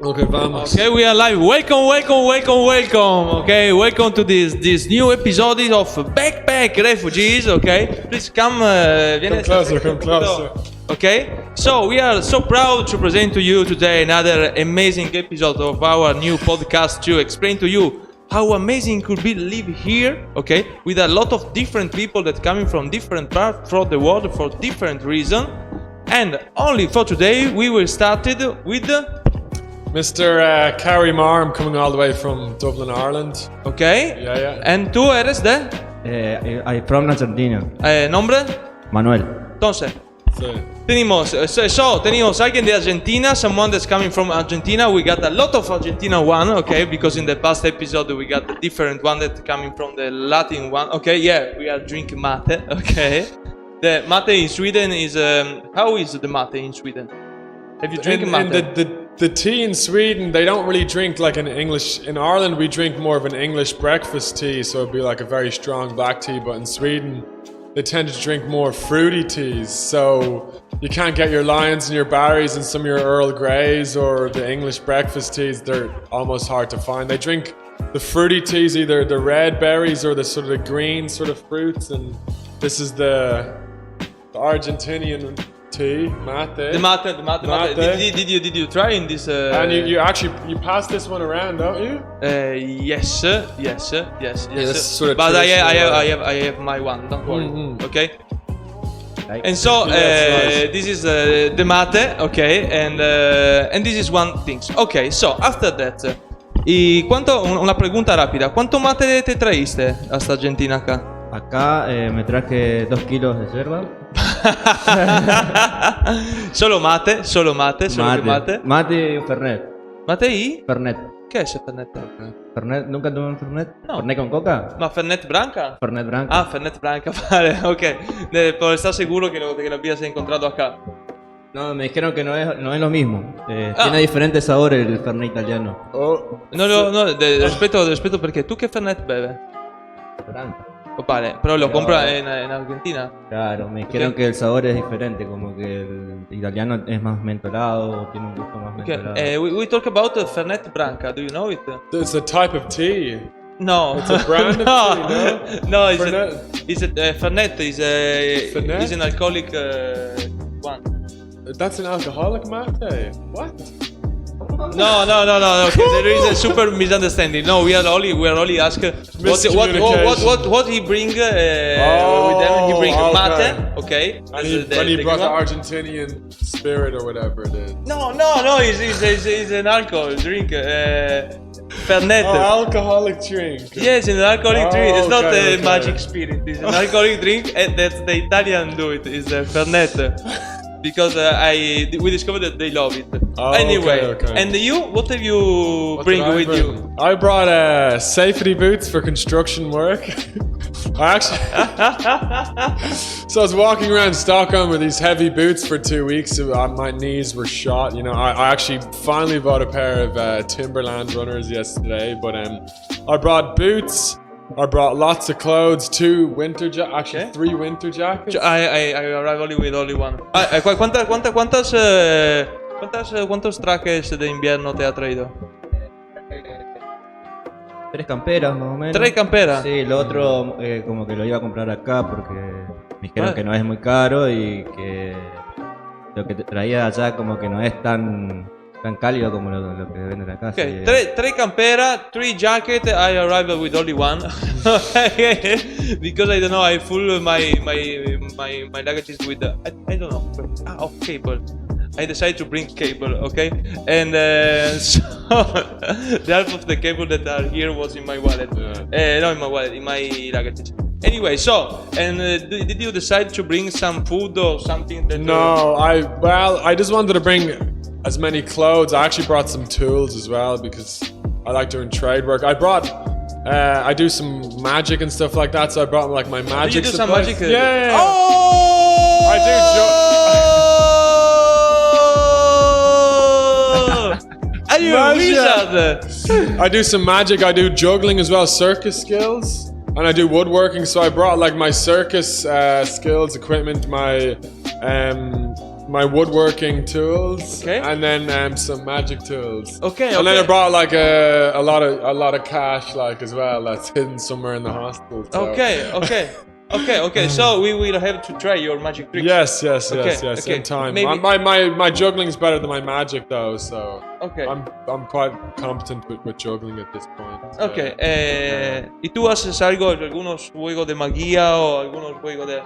Okay, vamos. Okay, we are live. Welcome. Okay, welcome to this new episode of Backpack Refugees. Okay, please come. Come closer. Okay, so we are so proud to present to you today another amazing episode of our new podcast to explain to you how amazing it could be to live here, okay, with a lot of different people that coming from different parts of the world for different reasons. And only for today, we will start it with Mr. Carrie Marr, I'm coming all the way from Dublin, Ireland. Okay. Yeah. And tú eres de? I'm from Argentina. ¿Nombre? Manuel. Entonces, Sí. tenemos alguien de Argentina, someone that's coming from Argentina. We got a lot of Argentina one, okay, because in the past episode we got the different one that coming from the Latin one. Okay, yeah, we are drinking mate, okay. The mate in Sweden is, how is the mate in Sweden? Have you drinking mate? The tea in Sweden, they don't really drink like an English. In Ireland, we drink more of an English breakfast tea, so it'd be like a very strong black tea. But in Sweden, they tend to drink more fruity teas. So you can't get your Lions and your Barrys and some of your Earl Greys or the English breakfast teas. They're almost hard to find. They drink the fruity teas, either the red berries or the sort of the green sort of fruits. And this is the Argentinian tea, mate. The mate. Did you try in this? And you pass this one around, don't you? Yes. It's sort of but I traditional, have my one. Don't worry. Mm-hmm. Okay. Like, And so nice. this is the mate. Okay. And this is one thing. Okay. So after that, una pregunta rápida. ¿Cuánto mate te traíste hasta Argentina acá? Acá me traje 2 kilos de yerba. Solo mate. Mate y un Fernet. Mate y? Fernet. ¿Qué es el Fernet? Fernet, ¿nunca tomé un Fernet? No. ¿Fernet con coca? ¿Ma Fernet Branca? Fernet branco. Ah, Fernet Branca, vale, ok. Por estar seguro que lo habías encontrado acá. No, me dijeron que no es lo mismo. Tiene diferentes sabores el Fernet italiano. No, respeto perché tu che Fernet bevi? Branco. Vale, però lo compra en Argentina. Claro, me dijeron que el sabor es diferente, como que el italiano es más mentolado, tiene un gusto más mentolado. We talk about Fernet Branca, do you know it? It's a type of tea. No. It's a brand of tea, no? No, Fernet. Fernet Fernet? is an alcoholic one. That's an alcoholic mate? What? No. Okay, there is a super misunderstanding. No, we are only asking what he bring with them. He bring mate, okay. And he brought the Argentinian spirit or whatever it is. No. It's an alcohol drink. Fernet. Alcoholic drink. Yes, an alcoholic drink. It's not okay, a okay. magic spirit. It's an alcoholic drink, and that's the Italian do it. Is Fernet. Because we discovered that they love it. Oh, anyway, okay. And you, what have you bring with you? I brought safety boots for construction work. I was walking around Stockholm with these heavy boots for 2 weeks. My knees were shot. You know, I actually finally bought a pair of Timberland runners yesterday. But I brought boots. I brought lots of clothes, 3 winter jackets. I arrived only with only one. ¿Cuántos trajes de invierno te ha traído? 3 camperas más o menos. 3 camperas. Sí, lo otro como que lo iba a comprar acá porque me dijeron que no es muy caro y que lo que traía allá como que no es tan cálido como lo que venden acá. Okay, sí. 3 campera, 3 jacket. I arrived with only one because I don't know. I full my luggage with I don't know. Cable. I decided to bring cable, okay, and so the half of the cable that are here was in my wallet. Not in my wallet, in my luggage. Anyway, so did you decide to bring some food or something? No, I just wanted to bring as many clothes. I actually brought some tools as well because I like doing trade work. I do some magic and stuff like that, so I brought like my magic. Do you do supplies. some magic? Yeah. Oh! I do. Are you a wizard? I do some magic. I do juggling as well, circus skills, and I do woodworking. So I brought like my circus skills, equipment, my my woodworking tools, Okay. and then some magic tools. Okay, And then I okay. brought like a lot of cash like as well that's hidden somewhere in the hostel. So. Okay. So we will have to try your magic tricks. Yes. Okay. In time. Maybe- My juggling's better than my magic though, so Okay. I'm quite competent with juggling at this point. So. Ok, ¿y tú haces algo, algunos juegos de magia o algunos juegos de...?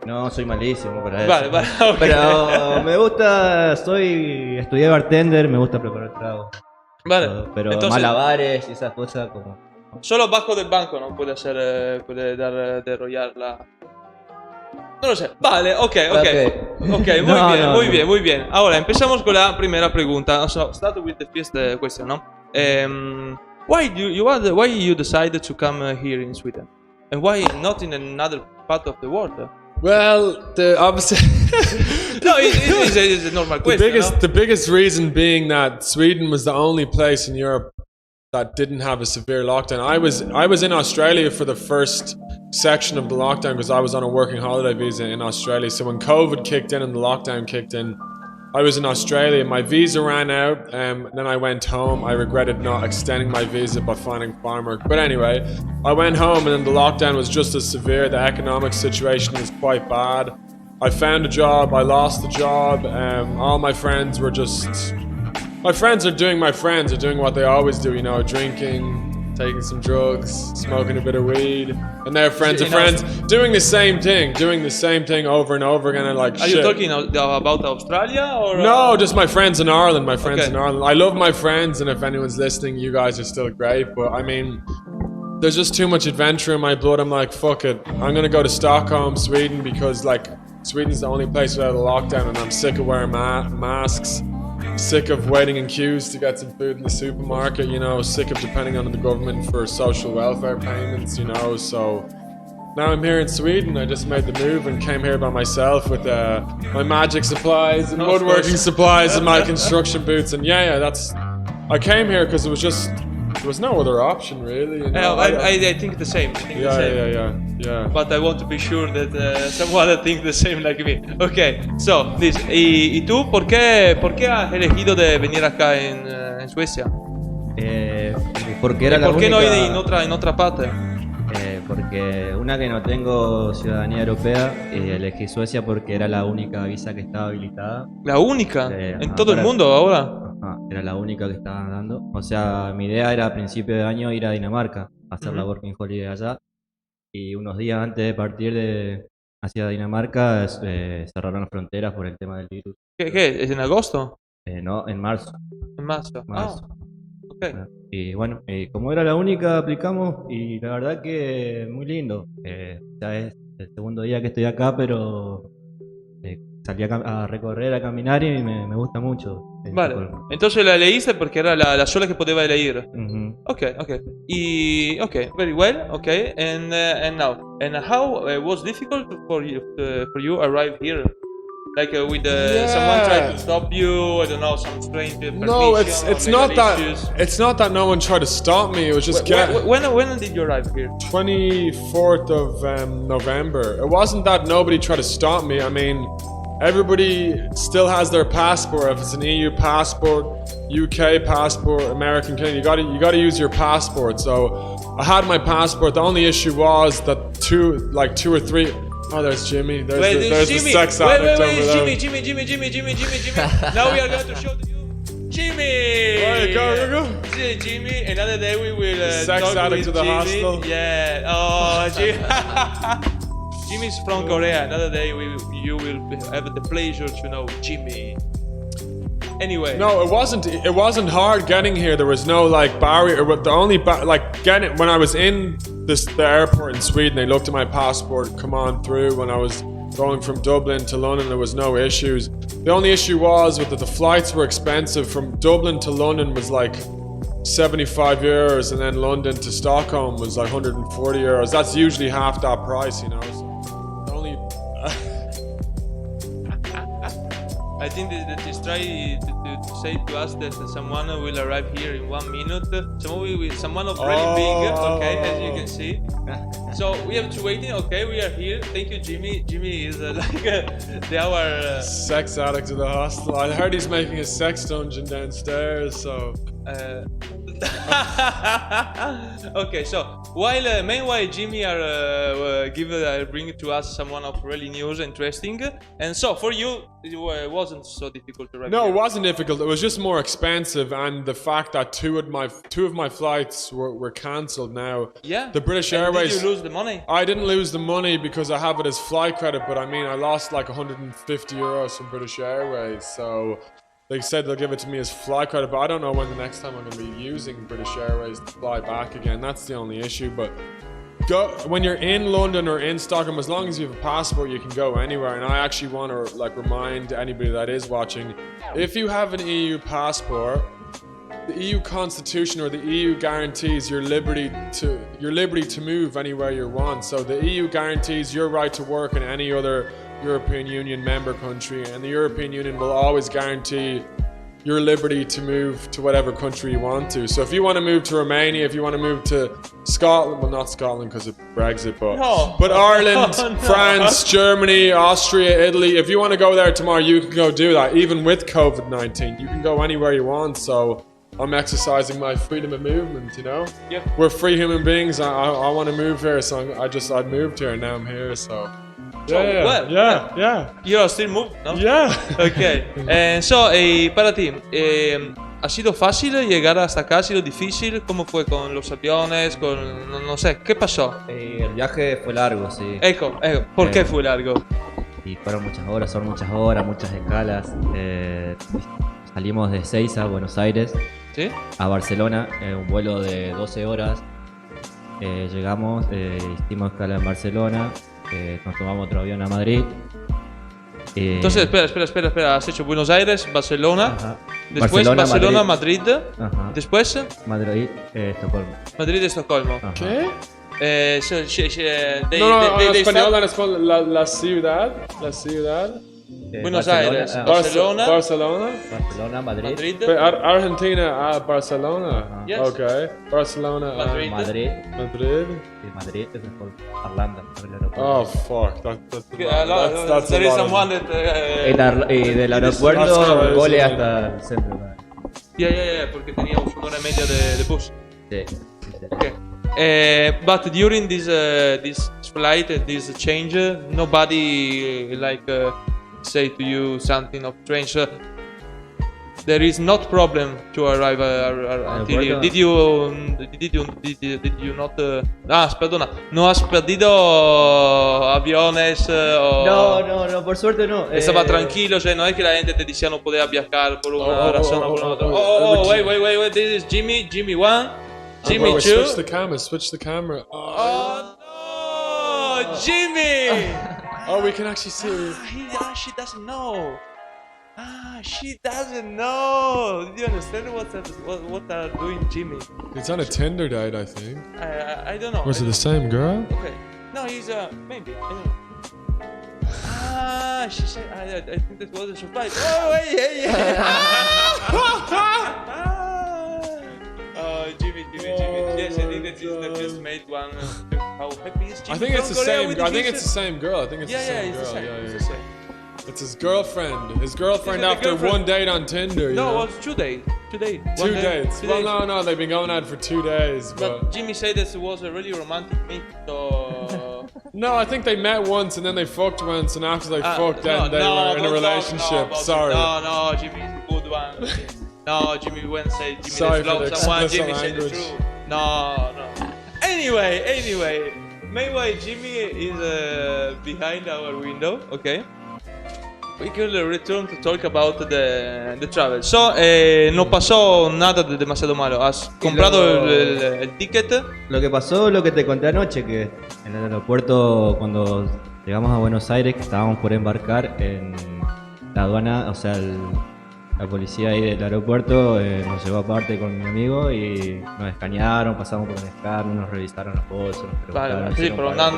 No, soy malísimo para eso. Vale, ok. Pero me gusta, estudié bartender, me gusta preparar tragos. Vale, Pero entonces, malabares y esas cosas como... solo bajo del banco no puede hacer, puede dar, derrollar la... No lo sé. Vale, ok, muy bien. Ahora, empezamos con la primera pregunta. So, start with the first question, no? Why you decided to come here in Sweden? And why not in another part of the world? Well, obviously No, it's a normal question. the biggest reason being that Sweden was the only place in Europe that didn't have a severe lockdown. I was in Australia for the first section of the lockdown because I was on a working holiday visa in Australia. So when COVID kicked in and the lockdown kicked in, I was in Australia. My visa ran out, and then I went home. I regretted not extending my visa by finding farm work. But anyway, I went home, and then the lockdown was just as severe. The economic situation was quite bad. I found a job. I lost the job. All my friends were just... My friends are doing what they always do, you know, drinking, taking some drugs, smoking a bit of weed, and their friends of friends doing the same thing over and over again, and like, Are shit. you talking about Australia or? No, just my friends in Ireland, I love my friends, and if anyone's listening, you guys are still great, but I mean, there's just too much adventure in my blood. I'm like, fuck it, I'm gonna go to Stockholm, Sweden, because like, Sweden's the only place without a lockdown, and I'm sick of wearing masks. Sick of waiting in queues to get some food in the supermarket, you know, sick of depending on the government for social welfare payments, you know, so now I'm here in Sweden. I just made the move and came here by myself with my magic supplies and woodworking supplies and my construction boots, and I came here because there was no other option really, you know? I think the same. Yeah. But I want to be sure that someone think the same like me. Okay, so this. ¿Y tú por qué has elegido de venir acá en Suecia? Porque era ¿Y la por qué única... no ir en otra parte? Porque una que no tengo ciudadanía europea, elegí Suecia porque era la única visa que estaba habilitada. La única en todo el para- mundo ahora. Era la única que estaban dando. O sea, mi idea era a principio de año ir a Dinamarca, a hacer la working holiday allá. Y unos días antes de partir hacia Dinamarca cerraron las fronteras por el tema del virus. ¿Qué? ¿Es en agosto? No, en marzo. En marzo. Marzo. Ok. Y bueno, como era la única, aplicamos y la verdad que muy lindo. Ya es el segundo día que estoy acá, pero salí a recorrer, a caminar y me gusta mucho. Vale. Estocolmo. Entonces la leíste porque era la sola que podía elegir. Ujú. Okay. Very well. Okay, and how was difficult for you arrive here? Like with someone tried to stop you, I don't know, some strange permission. No, it's or not legal that. issues. It's not that no one tried to stop me. It was just When did you arrive here? 24th of November. It wasn't that nobody tried to stop me. I mean, everybody still has their passport. If it's an EU passport, UK passport, American, Canadian, you gotta use your passport. So I had my passport. The only issue was that two or three. Oh, there's Jimmy. There's Jimmy. the sex addict over there. Jimmy. Now we are going to show you Jimmy. Alright, go. See, Jimmy, another day we will Sex talk addict with to the Jimmy. hostel. Yeah. Oh, Jimmy. Jimmy's from Korea. Another day you will have the pleasure to know Jimmy. Anyway. No, it wasn't hard getting here. There was no like barrier. The only getting when I was in the airport in Sweden, they looked at my passport, come on through. When I was going from Dublin to London, there was no issues. The only issue was that the flights were expensive. From Dublin to London was like 75 euros, and then London to Stockholm was like 140 euros. That's usually half that price, you know. So only. I think that he's trying to say to us that someone will arrive here in 1 minute. Someone of really big, okay, as you can see. So we have to waiting. Okay, we are here. Thank you, Jimmy. Jimmy is our sex addict of the hostel. I heard he's making a sex dungeon downstairs. So. Okay, so meanwhile Jimmy are bringing to us someone of really news interesting, and so for you it wasn't so difficult to write. No, it wasn't difficult. It was just more expensive, and the fact that two of my flights were cancelled now. Yeah. The British Airways. Did you lose the money? I didn't lose the money because I have it as flight credit, but I mean I lost like 150 euros from British Airways, so. They said they'll give it to me as flight credit, but I don't know when the next time I'm going to be using British Airways to fly back again. That's the only issue. But when you're in London or in Stockholm, as long as you have a passport, you can go anywhere. And I actually want to remind anybody that is watching, if you have an EU passport, the EU Constitution or the EU guarantees your liberty to move anywhere you want. So the EU guarantees your right to work in any other European Union member country, and the European Union will always guarantee your liberty to move to whatever country you want to. So if you want to move to Romania, if you want to move to Scotland, well, not Scotland because of Brexit, but Ireland, France, Germany, Austria, Italy, if you want to go there tomorrow, you can go do that. Even with COVID-19, you can go anywhere you want. So I'm exercising my freedom of movement, you know? Yeah. We're free human beings. I want to move here, so I moved here and now I'm here, so... Yeah. You are still moved, ¿no? Yeah. Okay. Para ti, ¿ha sido fácil llegar hasta acá? ¿Ha sido difícil? ¿Cómo fue con los aviones? No sé, ¿qué pasó? El viaje fue largo, sí. ¿Por qué fue largo? Y fueron muchas horas, muchas escalas. Salimos de Seiza, Buenos Aires, ¿sí? A Barcelona, un vuelo de 12 horas. Llegamos, hicimos escala en Barcelona. Nos tomamos otro avión a Madrid. Entonces, espera. Has hecho Buenos Aires, Barcelona. Ajá. Después Barcelona, Madrid. Ajá. Después Madrid, Estocolmo. Madrid, Estocolmo. Ajá. ¿Qué? En español, la ciudad. Buenos Barcelona, Aires, Barcelona, Madrid. Argentina a Barcelona. Yes. Okay. Barcelona Madrid. Madrid. Madrid. Madrid es mejor. Irlanda. Oh fuck. That's There is someone that. Y del aeropuerto vole hasta el centro. Yeah, porque teníamos una hora y media de bus. Sí. Okay. But during this flight, this change, nobody say to you something of strange. There is not problem to arrive until here. Did you not? Perdona. ¿No has perdido aviones? No, por suerte no. Estaba tranquilo, no es que la gente te decía no podía viajar por una razón o por otra. Wait. This is Jimmy 1. Jimmy 2. Switch the camera. Oh no, Jimmy! Oh, we can actually see. She doesn't know. She doesn't know. Did you understand what are doing, Jimmy? It's on a Tinder date, I think. I don't know. Was it the same girl? Okay. No, he's maybe. I don't know. She said. I think that was a surprise. Oh, yeah. Jimmy. Yes, I think that just made one. How happy is Jimmy? I think it's the same. I think it's the same girl. I think it's the same girl. It's the same. It's his girlfriend. His girlfriend after one date on Tinder. No, it was 2 days. 2 days. 2 dates. Well, no, they've been going out for 2 days. But Jimmy said this was a really romantic meet. So. No, I think they met once and then they fucked once, and after they fucked, then they were in a relationship. Sorry. No, Jimmy is a good one. No, Jimmy went say Jimmy Sorry love someone. Jimmy said the language. truth. No. Anyway, meanwhile Jimmy is behind our window. Okay. We can return to talk about the travel. So, no pasó nada de demasiado malo. ¿Has comprado el ticket? Lo que pasó, lo que te conté anoche, que en el aeropuerto, cuando llegamos a Buenos Aires, que estábamos por embarcar en la aduana, o sea, la policía ahí del aeropuerto nos llevó aparte con mi amigo y nos escanearon, pasamos por un escáner, nos revisaron los bolsos, nos preguntaron. Vale, sí, hicieron pero pagar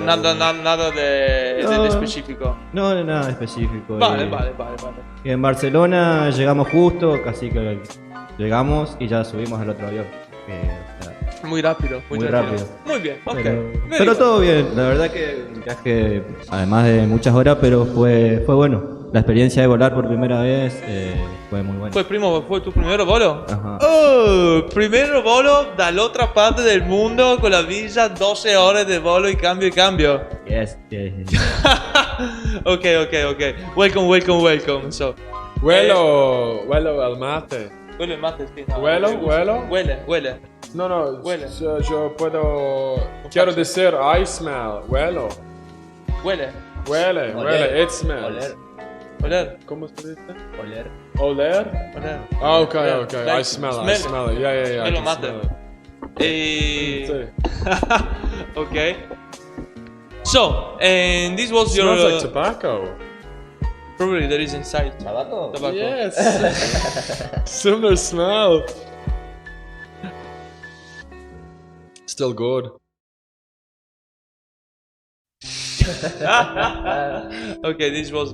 nada de No. específico. No, no, nada específico. Vale, y, vale. y en Barcelona llegamos justo, casi que llegamos y ya subimos al otro avión. O sea, Muy rápido, muy rápido. Muy bien, ok. Pero todo bien, la verdad que un viaje, además de muchas horas, pero fue bueno. La experiencia de volar por primera vez fue muy buena. Fue tu primer volo? Ajá. Oh, primer volo dall'altra parte del mundo con la visa, 12 ore de volo y cambio. Yes. Ok. Welcome. So, Vuelo al mate. huele el mate, sí. No, Vuelo. Huele. No, Huele. yo puedo... Quiero decir, I smell. Huele, Oler. it smells. Oler. ¿Cómo se dice? Oler. Oler? Oh, okay. I smell it. Yeah. I Smell can mate. smell it. Sí. Okay. So, and this was It your... smells like tobacco. Probably there is inside. ¿Tabaco? Tobacco. Yes. Similar smell. Still good. Okay, this was...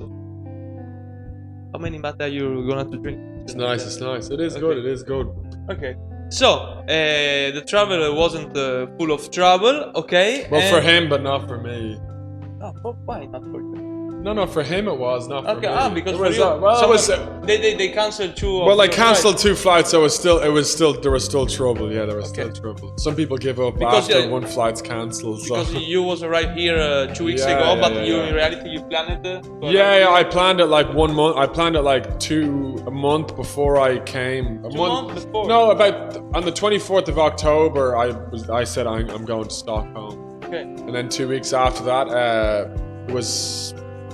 How many mate are you gonna to drink? It's nice. It is good. Okay. So, the travel wasn't full of trouble, okay? Well, for him, but not for me. Oh, why not for you? No, for him it was, not for Okay, me. because It for was, you, well, it was, they canceled two. well, of they your cancelled flights. 2 flights, so there was still trouble. Yeah, there was still trouble. Some people give up Because, after yeah, one flight's cancelled. So. Because you was arrived here 2 weeks Yeah, ago, yeah, but yeah, you yeah. in reality you planned it. Yeah, I planned it like 1 month. I planned it like a month before I came. A months before? No, about on the 24th of October. I said I'm going to Stockholm, Okay. and then 2 weeks after that,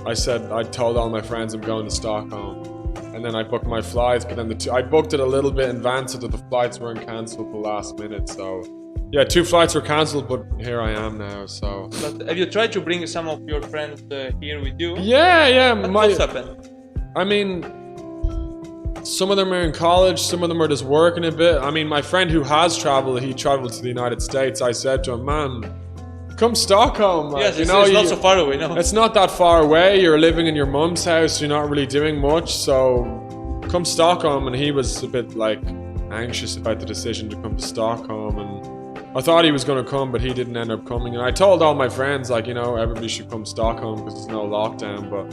I told all my friends I'm going to Stockholm, and then I booked my flights. But then I booked it a little bit in advance so that the flights weren't cancelled at the last minute. So yeah, 2 flights were cancelled, but here I am now. So But have you tried to bring some of your friends here with you? yeah. What's happened? I mean, some of them are in college, some of them are just working a bit. I mean, my friend who has traveled, he traveled to the United States. I said to him, man, come Stockholm. Like, Yes, you it's, know, it's not so far away, no. it's not that far away. You're living in your mum's house. You're not really doing much. So come Stockholm. And he was a bit like anxious about the decision to come to Stockholm. And I thought he was going to come, but he didn't end up coming. And I told all my friends, like, you know, everybody should come to Stockholm because there's no lockdown. But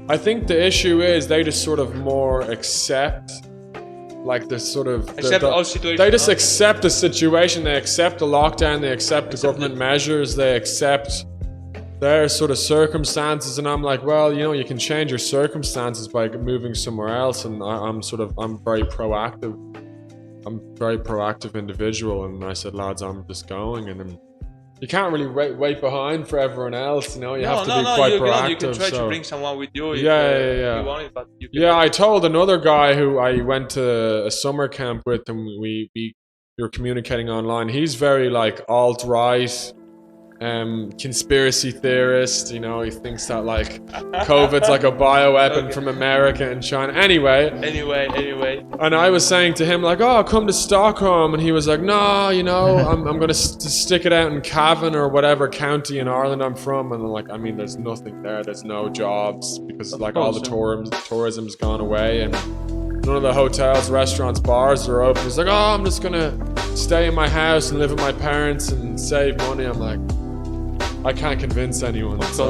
I think the issue is they just sort of more accept, like the sort of Accept all situations, they just huh? accept the situation. They accept the lockdown. They accept the government measures. They accept their sort of circumstances. And I'm like, well, you know, you can change your circumstances by moving somewhere else. And I'm very proactive. I'm a very proactive individual. And I said, lads, I'm just going. And then you can't really wait behind for everyone else. You know, you have to be quite proactive. You can try so. to bring someone with you if Yeah. you want it, but you can. Yeah, I told another guy who I went to a summer camp with, and we were communicating online. He's very like alt-right, conspiracy theorist. You know, he thinks that like COVID's like a bioweapon Okay. from America and China. Anyway, and I was saying to him like, "Oh, come to Stockholm," and he was like, "No, you know, I'm gonna stick it out in Cavan or whatever county in Ireland I'm from." And I'm like, I mean, there's nothing there. There's no jobs because like all the tourism's gone away, and none of the hotels, restaurants, bars are open. He's like, "Oh, I'm just gonna stay in my house and live with my parents and save money." I'm like, I can't convince anyone. So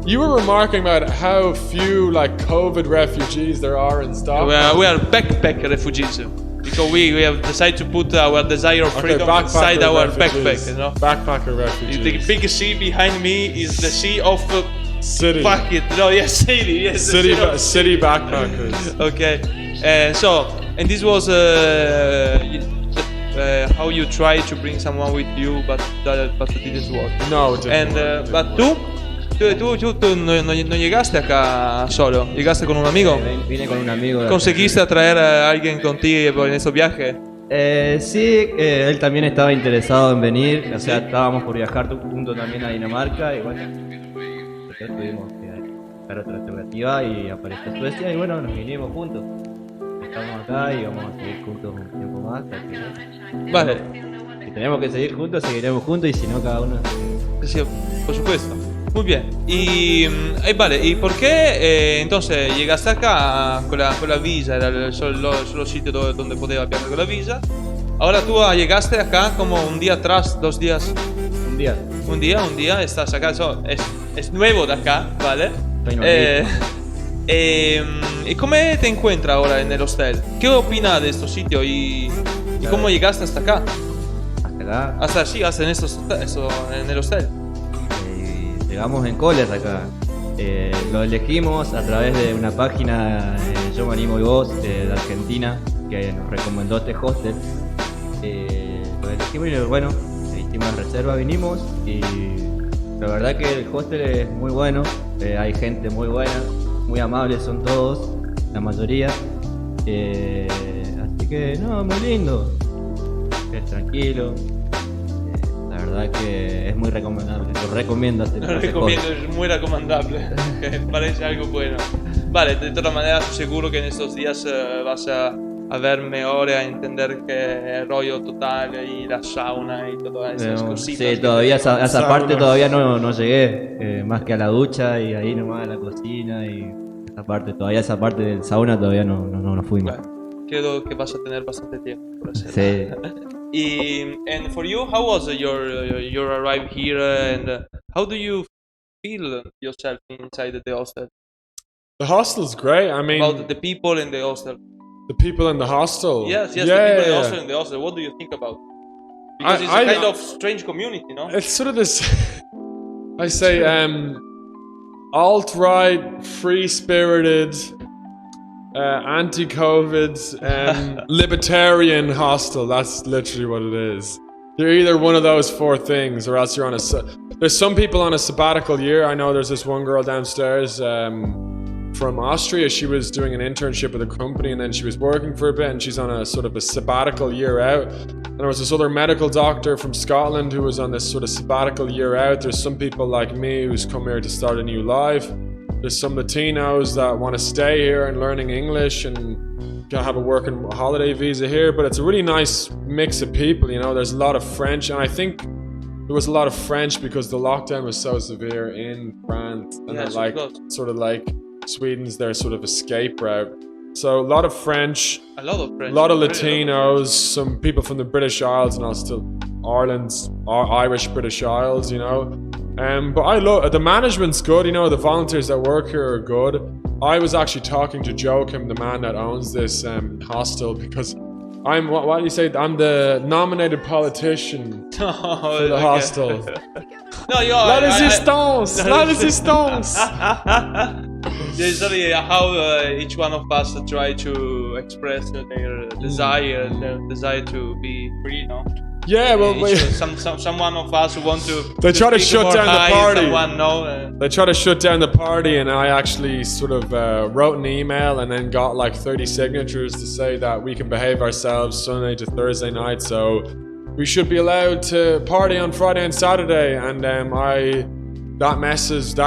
you were remarking about how few like COVID refugees there are in Stockholm. We are backpack refugees because we have decided to put our desire of freedom inside our backpack. You know, Backpacker refugees. the big sea behind me is the sea of City. fuck it. No, yes, city. Yes, the City, sea of- city backpackers. Okay, and this was how you tried to bring someone with you, but it didn't work. No, it didn't And work. but tú no llegaste acá solo, llegaste con un amigo. Vine con un amigo. ¿Conseguiste atraer a alguien contigo en esos viajes? Sí, él también estaba interesado en venir, o sea, estábamos por viajar juntos también a Dinamarca y bueno, nosotros tuvimos que buscar otra alternativa y apareció Suecia y bueno, nos vinimos juntos. estamos acá y vamos a seguir juntos un tiempo más. Hasta que, Vale. si tenemos que seguir juntos, seguiremos juntos y si no, cada uno. Sí, por supuesto. Muy bien. Y vale, ¿y por qué entonces llegaste acá con la visa? Era el solo sitio donde podía viajar con la visa. Ahora tú llegaste acá como un día atrás, 2 días. Un día. Un día estás acá. Es nuevo de acá, ¿vale? Reino ¿Y cómo te encuentras ahora en el hostel? ¿Qué opinas de estos sitios y cómo llegaste hasta acá? Hasta acá. Hasta en el hostel. Llegamos en colas acá. Lo elegimos a través de una página, Yo me animo y vos, de Argentina, que nos recomendó este hostel. Lo elegimos y bueno, hicimos la reserva, vinimos y la verdad que el hostel es muy bueno, hay gente muy buena, muy amables son todos, la mayoría. Así que no, muy lindo, es tranquilo. La verdad que es muy recomendable, lo recomiendo. Lo recomiendo, es muy recomendable, me parece algo bueno. Vale, de todas maneras seguro que en estos días vas a ver mejor, a entender que el rollo total y la sauna y todas esas cositas. Sí, todavía esa parte todavía no llegué, más que a la ducha y ahí nomás a la cocina y esa parte del sauna todavía no fuimos. Bueno, creo que vas a tener bastante tiempo por hacerlo. Sí. And for you, how was your arrive here and how do you feel yourself inside the hostel? The hostel's great. I mean, About the people in the hostel. the people in the hostel. Yes, the yeah, people yeah. in the hostel. What do you think about? Because it's a kind of strange community, no? It's sort of this. I say, alt-right, free-spirited, anti-COVID, libertarian hostel. That's literally what it is. You're either one of those 4 things, or else you're on a. There's some people on a sabbatical year. I know there's this one girl downstairs from Austria. She was doing an internship with a company, and then she was working for a bit, and she's on a sort of a sabbatical year out. And there was this other medical doctor from Scotland who was on this sort of sabbatical year out. There's some people like me who's come here to start a new life. There's some Latinos that want to stay here and learning English and have a working holiday visa here. But it's a really nice mix of people, you know. There's a lot of French, and I think there was a lot of French because the lockdown was so severe in France, and Yes, like sort of like Sweden's their sort of escape route. So a lot of French, A lot of French. a lot of Really Latinos, some people from the British Isles, and also Ireland's Irish British Isles, you know. But I love the management's good, you know. The volunteers that work here are good. I was actually talking to Joachim, the man that owns this hostel, because I'm what do you say? I'm the nominated politician for the hostel. No, yo, La résistance, la résistance. Usually, how each one of us try to express their desire to be free, no? Yeah, well, someone of us want to. They try to shut down the party. Someone, no, They try to shut down the party, and I actually sort of wrote an email and then got like 30 signatures to say that we can behave ourselves Sunday to Thursday night, so we should be allowed to party on Friday and Saturday. And that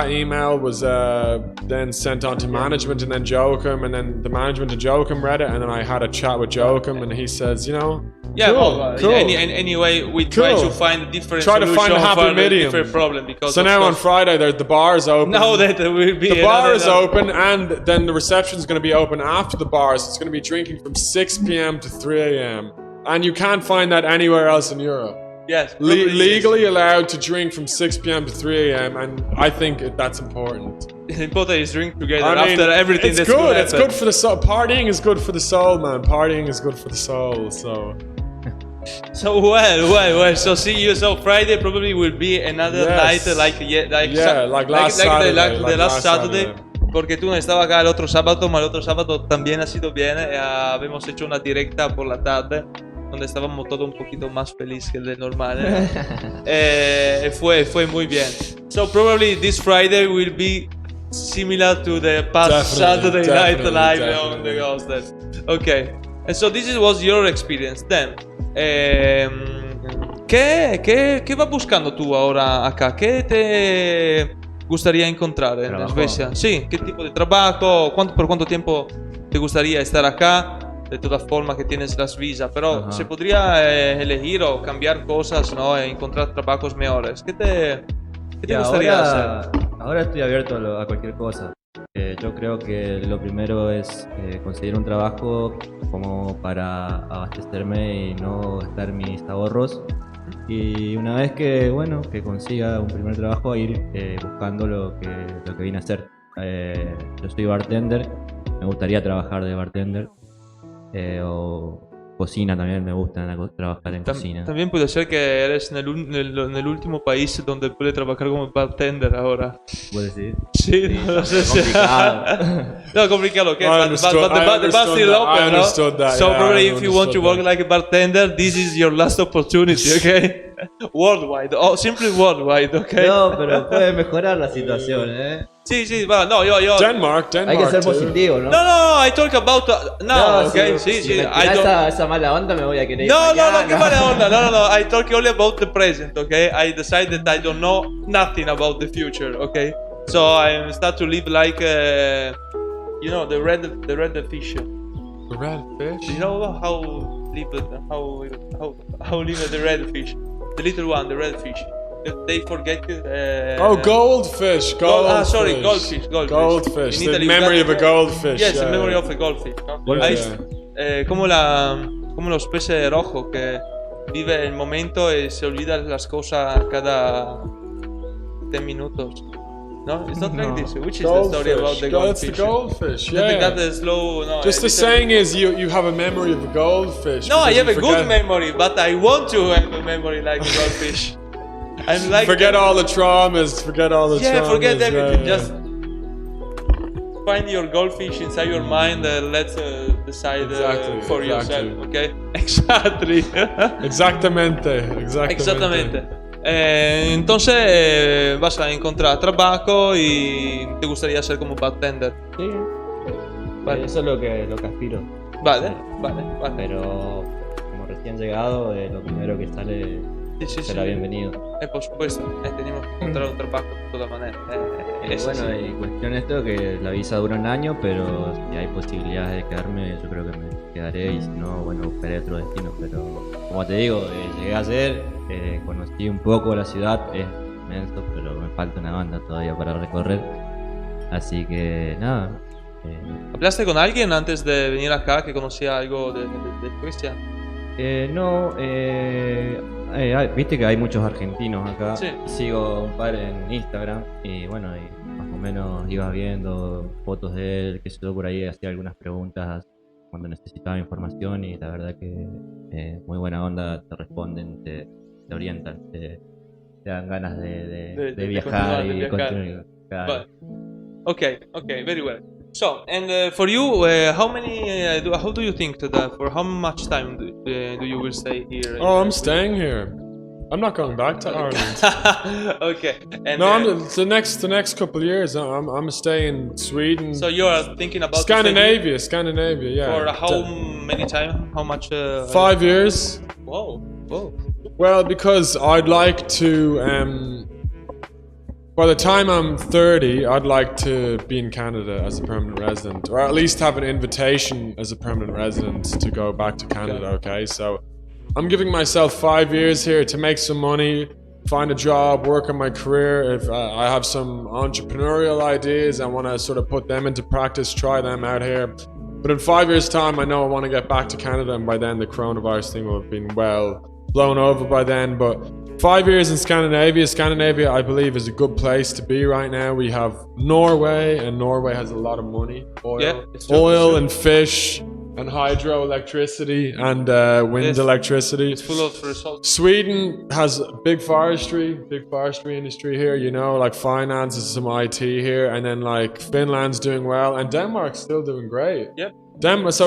email was then sent on to management and then Joachim, and then the management and Joachim read it, and then I had a chat with Joachim, and he says, you know, yeah, cool. Anyway, we try to find a different Try to solution find a happy for a medium. different problem. Because so now on Friday the bar is open. now that will be The bar is open, and then the reception is going to be open after the bar, so it's going to be drinking from 6 p.m. to 3 a.m. And you can't find that anywhere else in Europe. Yes, Legally allowed to drink from 6 p.m. to 3 a.m. and I think that's important. Important is drink together I mean, after everything it's that's good. gonna It's happen. good for the soul. Partying is good for the soul, man. Partying is good for the soul. So well. So see you. So Friday probably will be another Yes. night like last Saturday. The last Saturday. Porque tú no estabas acá el otro sábado, pero el otro sábado también ha sido bien. Habíamos hecho una directa por la tarde, donde estábamos todos un poquito más felices que el de normal. Fue muy bien. So probably this Friday will be similar to the past Saturday night live on the hostel. Okay. And so this was your experience. Then, ¿qué vas buscando tú ahora acá? ¿Qué te gustaría encontrar en Trabajo. Suecia? Sí, ¿qué tipo de trabajo? ¿Por cuánto tiempo te gustaría estar acá? de todas formas que tienes las visas, pero Ajá. se podría elegir o cambiar cosas, ¿no? E encontrar trabajos mejores. ¿Qué te Y gustaría hacer? ahora estoy abierto a cualquier cosa. Yo creo que lo primero es conseguir un trabajo como para abastecerme y no gastar mis ahorros. Y una vez que consiga un primer trabajo, ir buscando lo que vine a hacer. Yo soy bartender, me gustaría trabajar de bartender o cocina también, me gusta trabajar en cocina. También puede ser que eres en el último país donde puede trabajar como bartender ahora. ¿Puedes decir? Sí, no sé si... complicado. No, complicado, okay. I But understood- the I bar still understood that. open, I no? understood that, So yeah, probably I if you want to understood work that. like a bartender, this is your last opportunity, okay? Worldwide, oh, simply worldwide, okay? No, pero puede mejorar la situación, ¿eh? Sí, va, no, yo... Denmark, Hay que ser too. positivo, ¿no? No, I talk about... No, okay, si sí, me I tirás don't... esa mala onda me voy a querer ir No, mañana. qué mala onda. No. I talk only about the present, okay? I decide that I don't know nothing about the future, okay? So I start to live like, you know, the red fish. The red fish? You know how live the red fish? The little one, the red fish. They forget. Oh, goldfish. Sorry, goldfish. Goldfish. In The Italy, memory you of a goldfish. Yes, yeah. the memory of a goldfish. ¿no? Goldfish. Como los peces rojos que vive el momento y se olvida las cosas cada 10 minutos. No, it's not like this. Which is the story about the That's the goldfish? goldfish, Not yeah. that the slow. No, Just the it's saying is you have a memory of a goldfish. No, I because have you a good forget- memory, but I want to have a memory like a goldfish. I'm like Forget all the traumas. Forget all the traumas. forget everything. yeah. Just find your goldfish inside your mind and let's decide Exactly, for exactly. yourself. Okay? Exactly. Exactamente. Exactamente. Entonces vas a encontrar trabajo y te gustaría ser como bartender. Sí. Vale. Eso es lo que aspiro. Vale. Pero como recién llegado, lo primero que sale Sí. será bienvenido. Por supuesto, tenemos que encontrar un trabajo de todas maneras. Es Bueno, así. y cuestión esto que la visa dura un año, pero si hay posibilidades de quedarme, yo creo que me quedaré y si no, bueno, buscaré otro destino. Pero como te digo, llegué ayer, conocí un poco la ciudad, es inmenso, pero me falta una banda todavía para recorrer. Así que nada. ¿Hablaste con alguien antes de venir acá que conocía algo de Suecia? Viste que hay muchos argentinos acá. Sí. Sigo un par en Instagram y bueno, y más o menos ibas viendo fotos de él, que yo por ahí hacía algunas preguntas cuando necesitaba información y la verdad que muy buena onda, te responden, te orientan, te dan ganas de viajar continuar, de y viajar. continuar. Claro. Vale. Okay, very well. So, and for you, how do you think that for how much time do you will stay here? Oh, I'm staying here. I'm not going back to Ireland. Okay. And No, the next couple of years. I'm staying in Sweden. so you are thinking about to stay here Scandinavia, yeah. for how many time? How much? 5 years. Whoa. Well, because I'd like to. By the time I'm 30, I'd like to be in Canada as a permanent resident, or at least have an invitation as a permanent resident to go back to Canada. Okay, so I'm giving myself 5 years here to make some money, find a job, work on my career. If I have some entrepreneurial ideas, I want to sort of put them into practice, try them out here. But in 5 years' time, I know I want to get back to Canada, and by then the coronavirus thing will have been well blown over by then. But 5 years in Scandinavia, I believe, is a good place to be right now. We have Norway, and Norway has a lot of money, oil, Yeah, it's true, oil it's true. and fish, and hydroelectricity and wind Yes. electricity. It's full of results. Sweden has big forestry industry here, you know, like finance, some IT here, and then like Finland's doing well, and Denmark's still doing great. Yep. So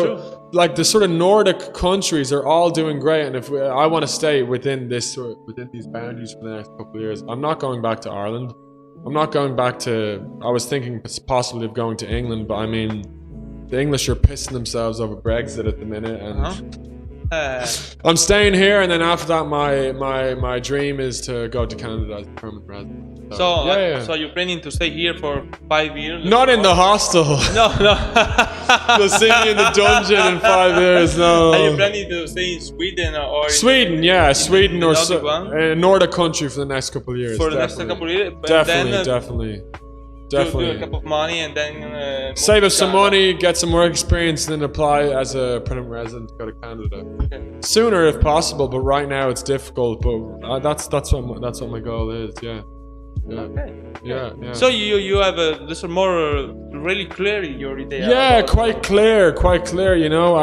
like the sort of Nordic countries are all doing great, and if I want to stay within these boundaries for the next couple of years, I'm not going back to Ireland. I'm not going back to. I was thinking possibly of going to England, but I mean, the English are pissing themselves over Brexit at the minute, and I'm staying here. And then after that, my dream is to go to Canada as a permanent resident. So, yeah. so you're planning to stay here for 5 years? Not in the hostel. No, no. You'll see me in the dungeon in 5 years. No. Are you planning to stay in Sweden or Sweden? Yeah, Sweden or Nordic one? Nordic country for the next couple of years. For the definitely. next couple of years? And Definitely, then, definitely. Do Definitely. a cup of money and then Save move up to some Canada. money, get some work experience, and then apply as a permanent resident to go to Canada. Okay. Sooner if possible, but right now it's difficult. But that's what my goal is. Yeah. Yeah. Okay. Yeah. Yeah. So you have this more really clear your idea. Yeah, about- quite clear. You know,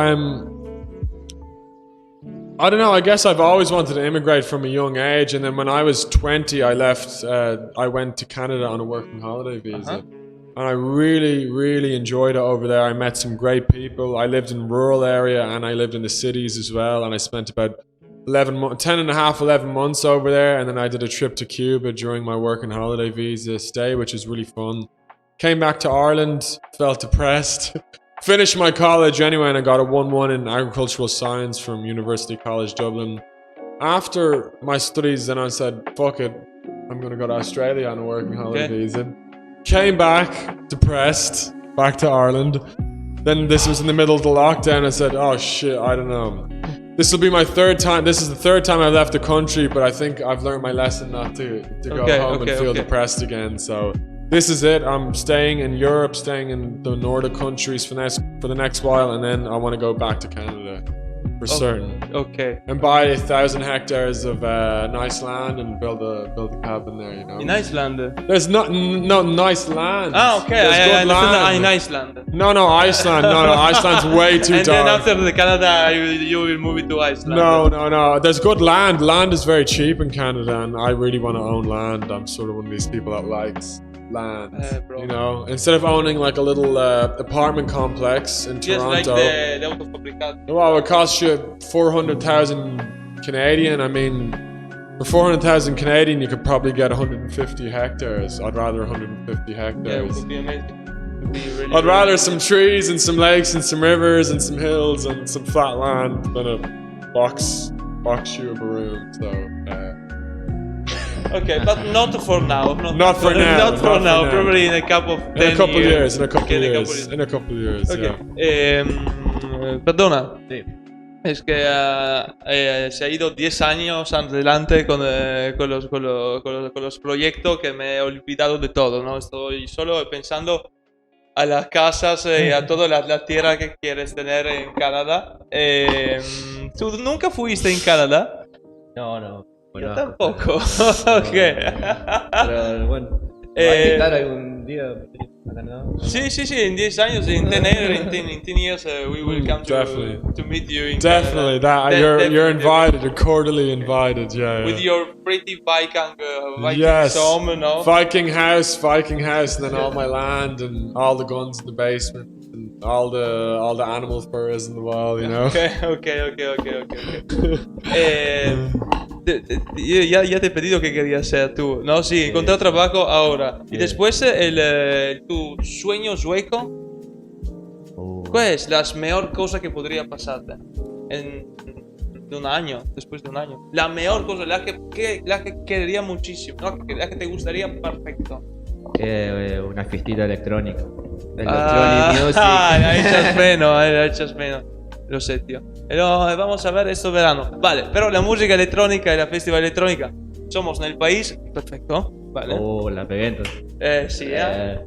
I don't know. I guess I've always wanted to immigrate from a young age, and then when I was 20, I left. I went to Canada on a working holiday visa, and I really enjoyed it over there. I met some great people. I lived in a rural area, and I lived in the cities as well. And I spent about 11 months over there, and then I did a trip to Cuba during my working holiday visa stay, which was really fun. Came back to Ireland, felt depressed. Finished my college anyway, and I got a 1-1 in agricultural science from University College Dublin. After my studies, then I said, fuck it, I'm gonna go to Australia on a working holiday visa. Came back, depressed, back to Ireland. Then this was in the middle of the lockdown. I said, oh shit, I don't know. This will be my third time. This is the third time I've left the country, but I think I've learned my lesson not to go home and feel depressed again. So this is it. I'm staying in Europe, staying in the Nordic countries for the next while, and then I want to go back to Canada for certain. Okay. And buy 1,000 hectares of nice land and build a cabin there. You know. In Iceland. There's no nice land. Ah, okay. There's I good understand. land. In Iceland. No, Iceland. No, Iceland's way too And dark. then after the Canada, you will move it to Iceland. No. There's good land. Land is very cheap in Canada, and I really want to own land. I'm sort of one of these people that likes land. Bro. You know, instead of owning like a little apartment complex in Just like Toronto. the autofabricato. Well, it costs you 400,000 Canadian. I mean, for 400,000 Canadian, you could probably get 150 hectares. I'd rather 150 Yeah, it hectares. would be amazing. It would be really, I'd rather some trees and some lakes and some rivers and some hills and some flat land than a box shoe of a room. So, Okay, but not for now. Not for now. Not for now. now. Probably in a couple of 10 in a couple years. Okay, In a couple of years. Ok, Yeah. Perdona. Sí. Es que se ha ido 10 años adelante con los proyectos que me he olvidado de todo, ¿no? Estoy solo pensando a las casas y a toda la tierra que quieres tener en Canadá. ¿Tú nunca fuiste en Canadá? No. Yo Bueno, tampoco. no, Ok. Pero bueno, ¿me va a invitar algún día a Canadá? Sí, en 10 años, in 10 years, we will come Definitely. to meet you in Definitely. Canada. You're invited. You're cordially invited. Yeah. With your pretty Viking Yes. home, no? Viking house, and then all my land and all the guns in the basement and all the animal furs in the wall, you know. Okay. Ya te he pedido que querías hacer tú, ¿no? Sí, encontrar trabajo ahora. Y después, tu sueño sueco, ¿cuál es la mejor cosa que podría pasarte de un año, después de un año? La mejor cosa, la que querería muchísimo, ¿no? La que te gustaría perfecto. Una fiestita electrónica. Electronic music. La echas menos. Lo sé, tío. Pero vamos a ver esto verano. Vale, pero la música electrónica y la festival electrónica. Somos en el país. Perfecto. Vale. La pegué entonces. Sí,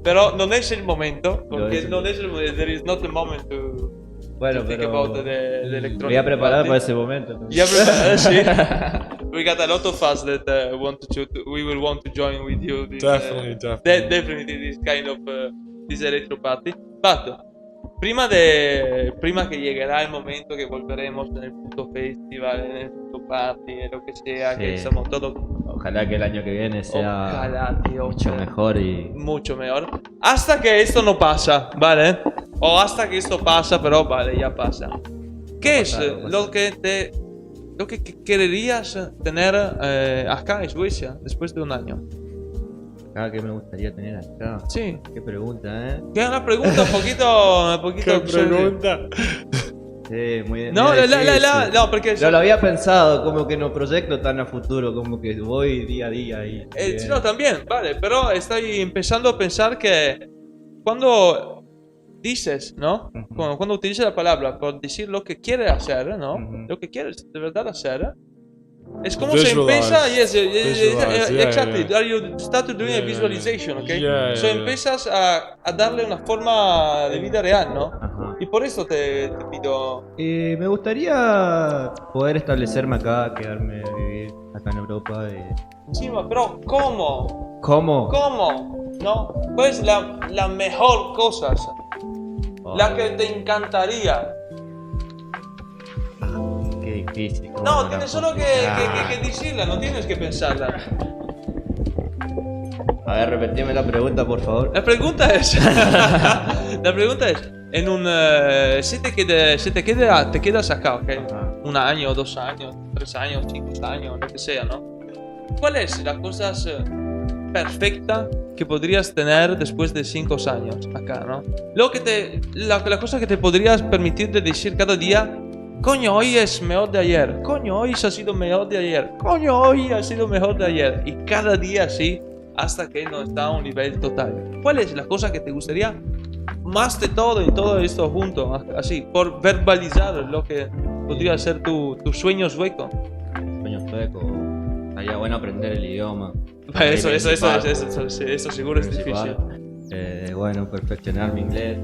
pero no es el momento. Porque No no es el momento. There is not the moment to Bueno, think pero about the electronic. me voy a preparar party. para ese momento. Ya preparado, sí. We got a lot of us that we will want to join with you. This, Definitely. definitely this kind of this electro party. But prima que llegará el momento que volveremos en el puto festival, en el puto party, en lo que sea, Sí. que estamos todos. Ojalá que el año que viene sea Ojalá, tío, mucho mejor y mucho mejor. Hasta que esto no pasa, ¿vale? O hasta que esto pasa, pero vale, ya pasa. ¿Qué es lo que quererías tener acá en Suecia después de un año? acá que me gustaría tener acá. Sí. Qué pregunta, ¿eh? Que una pregunta un poquito ¿Qué pregunta? Sí, muy No, muy difícil. no, perché Yo lo había pensado, como que no proyecto tan a futuro, como que voy día a día y sí, no, también, vale, pero estoy empezando a pensar que cuando dices, ¿no? Ujú. Cuando utilizas la palabra por decir lo que quieres hacer, ¿no? Ujú. Lo que quieres de verdad hacer, es como se Visualize. empieza, yes, Visualize, yeah, exactly, yeah. you start doing a Yeah, yeah, visualization, yeah. okay? Yeah, So yeah, yeah. empiezas a darle una forma de vida real, ¿no? Ajá. Y por eso te pido... Me gustaría poder establecerme acá, quedarme a vivir acá en Europa. Sí, pero ¿cómo? ¿Cómo? ¿Cómo? ¿No? ¿Cuál es la mejor cosa? La que te encantaría. Qué difícil. ¿Cómo No, la tienes solo que complicar? decirla, no tienes que pensarla. A ver, repetime la pregunta, por favor. La pregunta es... la pregunta es... En un... te quedas acá, ¿ok? Ajá. 1 año, 2 años, 3 años, 5 años, lo que sea, ¿no? ¿Cuál es la cosa perfecta que podrías tener después de 5 años acá, ¿no? La cosa que te podrías permitir de decir cada día, coño, hoy es mejor de ayer, coño, hoy ha sido mejor de ayer, coño, hoy ha sido mejor de ayer. Y cada día así, hasta que no está a un nivel total. ¿Cuál es la cosa que te gustaría más de todo y todo esto junto, así, por verbalizar lo que podría ser tu sueño sueco? Sueño sueco. Estaría bueno aprender el idioma. Eso Principal. seguro es difícil. Bueno, perfeccionar mi inglés.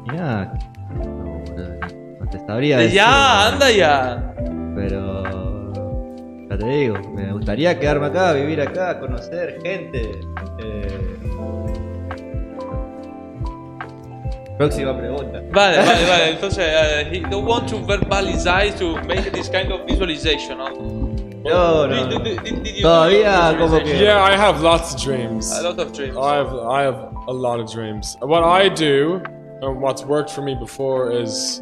Y nada. No, boludo, no te sabría decir. Ya, anda ya. Pero. Ya te digo, me gustaría quedarme acá, vivir acá, conocer gente. Próxima pregunta. Vale. Entonces, he don't want to verbalize to make this kind of visualization, ¿no? No, Did no. you Todavía do como visualization? que. Yeah, I have lots of dreams. A lot of dreams. I have a lot of dreams. What I do, and what's worked for me before, is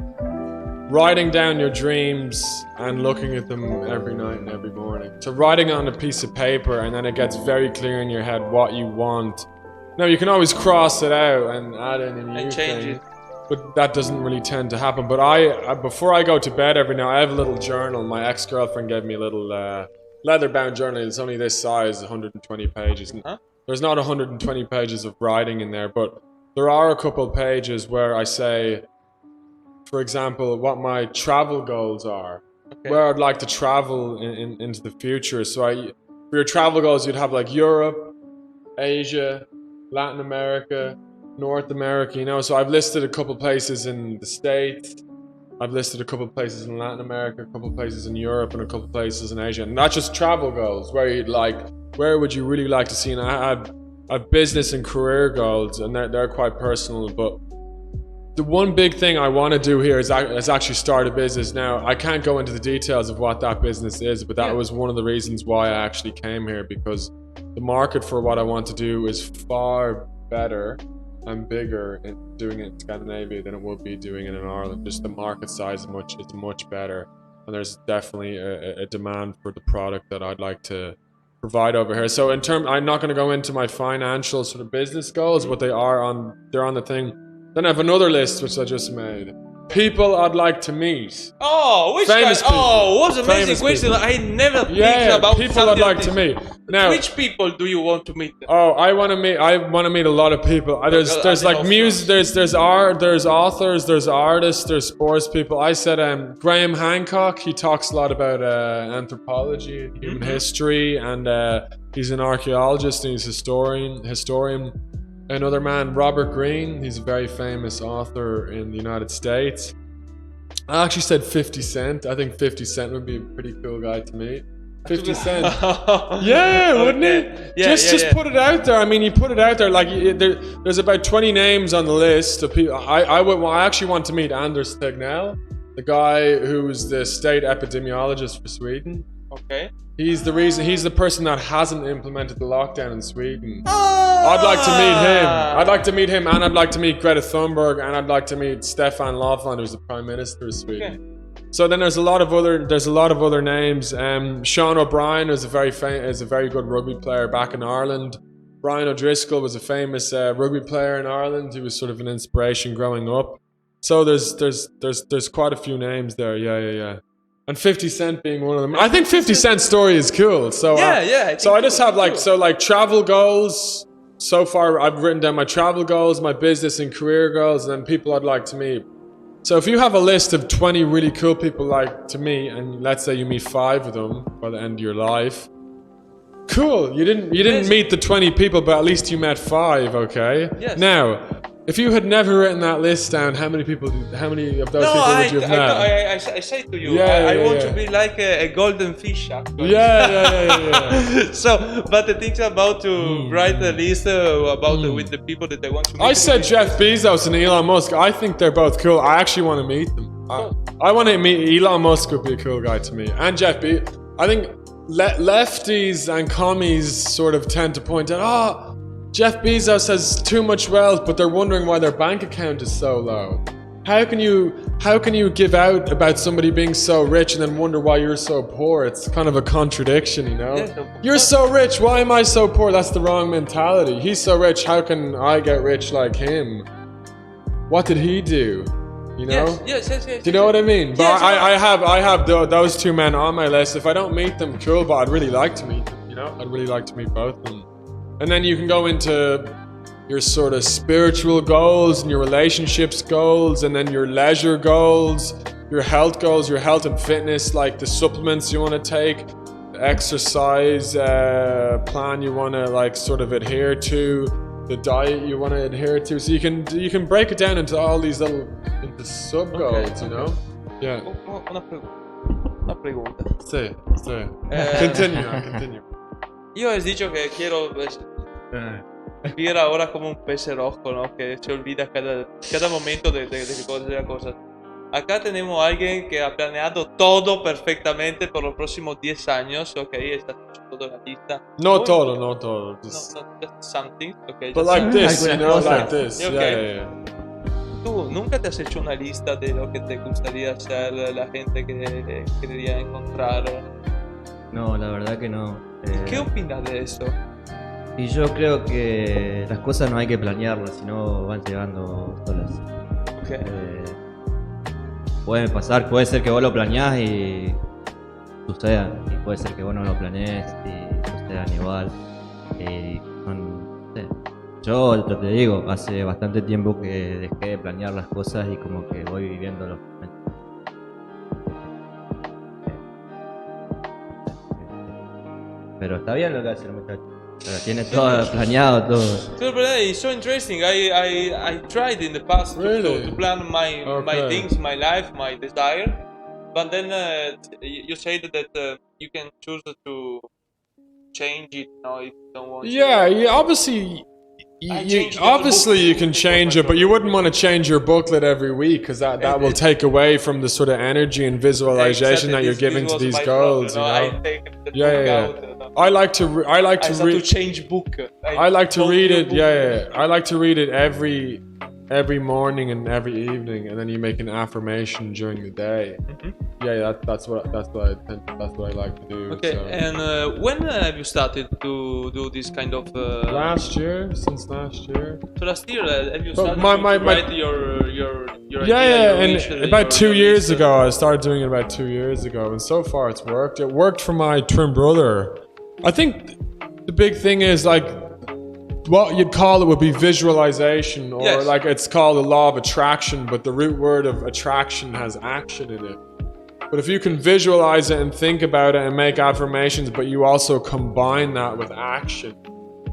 writing down your dreams and looking at them every night and every morning. So writing on a piece of paper, and then it gets very clear in your head what you want. Now you can always cross it out and add in a new And change thing, it. but that doesn't really tend to happen. But I before I go to bed every night, I have a little journal. My ex-girlfriend gave me a little leather-bound journal. It's only this size, 120 pages. Huh? There's not 120 pages of writing in there, but there are a couple pages where I say, for example, what my travel goals are, Okay. where I'd like to travel into the future. So for your travel goals, you'd have like Europe, Asia, Latin America, North America, you know. So I've listed a couple places in the States, I've listed a couple places in Latin America, a couple places in Europe, and a couple places in Asia. And not just travel goals, where would you really like to see? And I have business and career goals, and they're quite personal. But the one big thing I want to do here is actually start a business. Now, I can't go into the details of what that business is, but that was one of the reasons why I actually came here, because the market for what I want to do is far better and bigger in doing it in Scandinavia than it would be doing it in Ireland. Just the market size is much better, and there's definitely a demand for the product that I'd like to provide over here. So I'm not going to go into my financial sort of business goals, but they're on the thing. Then I have another list which I just made. People I'd like to meet. Oh, which Famous guy? Oh, what an amazing Famous question! people. I never think Yeah, about people I'd something like to this. meet. Now, Which people do you want to meet? oh, I want to meet a lot of people. There's like music, there's art, there's authors, there's artists, there's sports people. I said Graham Hancock. He talks a lot about anthropology and human history, and he's an archaeologist and he's historian. Another man, Robert Greene. He's a very famous author in the United States. I actually said 50 Cent. I think 50 Cent would be a pretty cool guy to meet. 50 Cent. Yeah, wouldn't it? Yeah, just put it out there. I mean, you put it out there. Like there's about 20 names on the list of people. I actually want to meet Anders Tegnell, the guy who's the state epidemiologist for Sweden. Okay. He's the person that hasn't implemented the lockdown in Sweden. I'd like to meet him. I'd like to meet him, and I'd like to meet Greta Thunberg, and I'd like to meet Stefan Löfven, who's the Prime Minister of Sweden. Okay. So then there's a lot of other names. Sean O'Brien is a very good rugby player back in Ireland. Brian O'Driscoll was a famous rugby player in Ireland. He was sort of an inspiration growing up. So there's quite a few names there. Yeah. And 50 Cent being one of them. I think 50 Cent's story is cool. So so I just have like travel goals. So far, I've written down my travel goals, my business and career goals, and then people I'd like to meet. So if you have a list of 20 really cool people like to meet, and let's say you meet 5 of them by the end of your life, cool. You didn't meet the 20 people, but at least you met 5. Okay. Yes. Now, if you had never written that list down, how many of those people would you have met? I say to you, I want to be like a golden fish. Actually. Yeah. So, but the things about to write the list with the people that I want to meet. I said Jeff Bezos and Elon Musk. I think they're both cool. I actually want to meet them. I want to meet Elon Musk. Would be a cool guy to meet, and Jeff Bezos. I think lefties and commies sort of tend to point out, Jeff Bezos has too much wealth, but they're wondering why their bank account is so low. How can you give out about somebody being so rich and then wonder why you're so poor? It's kind of a contradiction, you know? You're so rich, why am I so poor? That's the wrong mentality. He's so rich, how can I get rich like him? What did he do? You know? Yes. Do you know what I mean? But Yes, I have those 2 men on my list. If I don't meet them, cool, but I'd really like to meet them, you know? I'd really like to meet both of them. And then you can go into your sort of spiritual goals and your relationships goals, and then your leisure goals, your health and fitness, like the supplements you want to take, the exercise plan you want to like sort of adhere to, the diet you want to adhere to. So you can break it down into all these little sub goals, you know? Yeah. Una pregunta. Sí. Continue. Io ho dicho que quiero vivir ahora como un pez rojo, ¿no? Que se olvida cada momento de las cosas. Acá tenemos a alguien que ha planeado todo perfectamente por los próximos 10 años, ¿ok? Está hecho toda la lista. No todo. Just something, ¿ok? But like this, you know, like this. Okay. Yeah. ¿Tú nunca te has hecho una lista de lo que te gustaría hacer, la gente que quería encontrar? No, la verdad que no. ¿Qué opinas de eso? Y yo creo que las cosas no hay que planearlas, sino van llegando solas. Okay. Puede pasar, puede ser que vos lo planeás y sucedan, y puede ser que vos no lo planees y sucedan igual. No sé. Yo te digo, hace bastante tiempo que dejé de planear las cosas y como que voy viviendo los momentos. Pero está bien lo que hace el muchacho. Pero tiene todo planeado, todo. It's so interesting. I tried in the past to plan my things, my life, my desire. But then you said that you can choose to change it, you know, if you don't want to. Yeah, obviously. You can change it, but you wouldn't want to change your booklet every week because that will take away from the sort of energy and visualization that you're giving to these goals. Problem, you know? I like to read. Change book. I like to read it. I like to read it every morning and every evening, and then you make an affirmation during the day. That's what I like to do. Okay, so. And when have you started to do this kind of? Since last year. So last year, have you started to write your and about 2 years ago, I started doing it about 2 years ago, and so far it's worked. It worked for my twin brother. I think the big thing is like what you'd call it would be visualization, or like it's called the law of attraction, but the root word of attraction has action in it. But if you can visualize it and think about it and make affirmations, but you also combine that with action,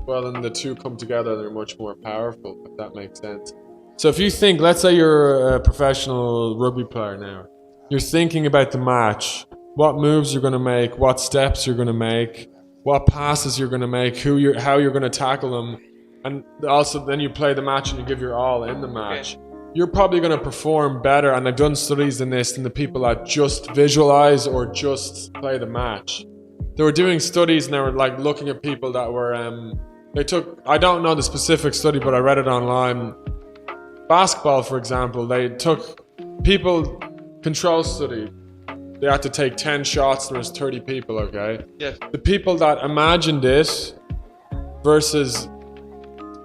well, then the two come together and they're much more powerful, if that makes sense. So if you think, let's say you're a professional rugby player now, you're thinking about the match, what moves you're going to make, what steps you're going to make, what passes you're going to make, how you're going to tackle them, and also then you play the match and you give your all in the match. Okay. You're probably going to perform better, and I've done studies in this, than the people that just visualize or just play the match. They were doing studies and they were like looking at people that were, I don't know the specific study, but I read it online. Basketball, for example, they took people, control study. They had to take 10 shots, there was 30 people, okay? Yes. The people that imagined it versus